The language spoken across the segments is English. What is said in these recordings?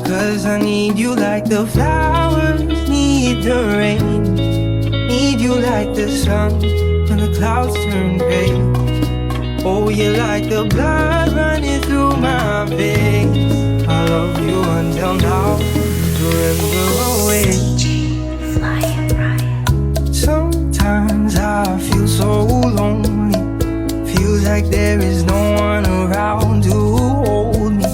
'Cause I need you like the flowers need the rain. Need you like the sun when the clouds turn gray. Oh, you're like the blood running through my veins. I love you until now, forever away. Flying right. Sometimes I feel so lonely. Feels like there is no one around to hold me.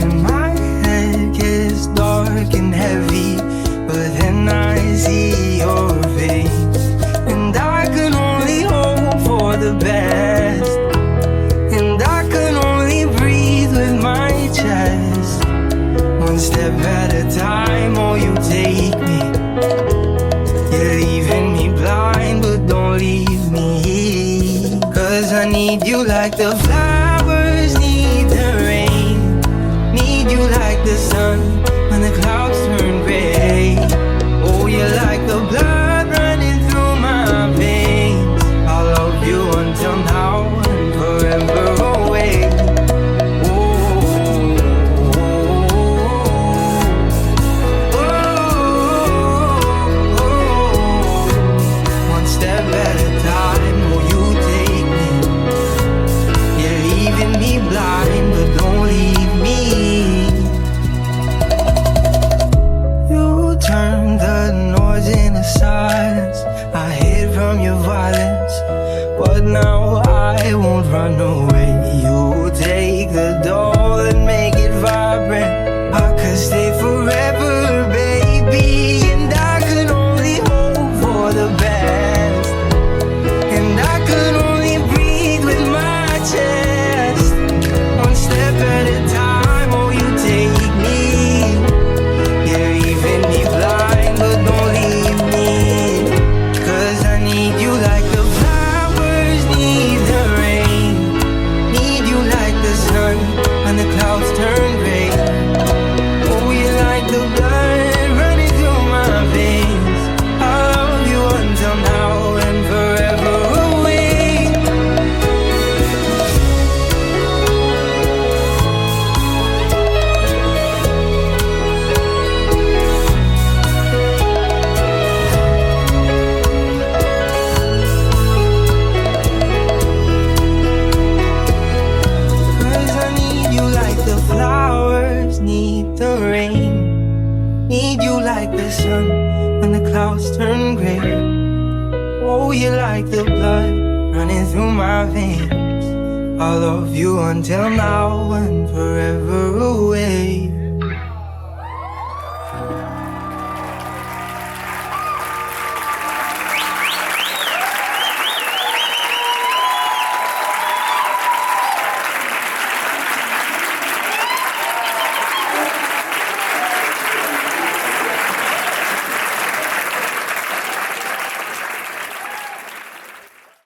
And my head gets dark and heavy, but then I see your face. And I can only hope for the best. And I can only breathe with my chest. One step at a time, oh you take me. You're leaving me blind, but don't leave me. 'Cause I need you like the flowers need the rain. Need you like the sun when the clouds turn gray. Oh, you're like the blood running through my veins. I'll love you until now and forever away. Oh, oh, oh, oh. One step at a time, oh you take me. You're leaving me blind, but don't leave me. You turn the noise into silence. I hid from your violence, but now I won't run away. You take the doll and make it vibrant. I could stay forever, baby. And I can only hope for the best. And I can only breathe with my chest. One step at a time, oh you take me. You're leaving me blind, but don't leave me. 'Cause I need you like the flowers need the rain. Need you like the sun when the clouds turn gray. Oh, you like the blood running through my veins. I love you until now and forever away. 'Cause I need you like the flowers need the rain. Need you like the sun when the clouds turn gray. Oh, you like the blood running through my veins. I love you until now and forever away.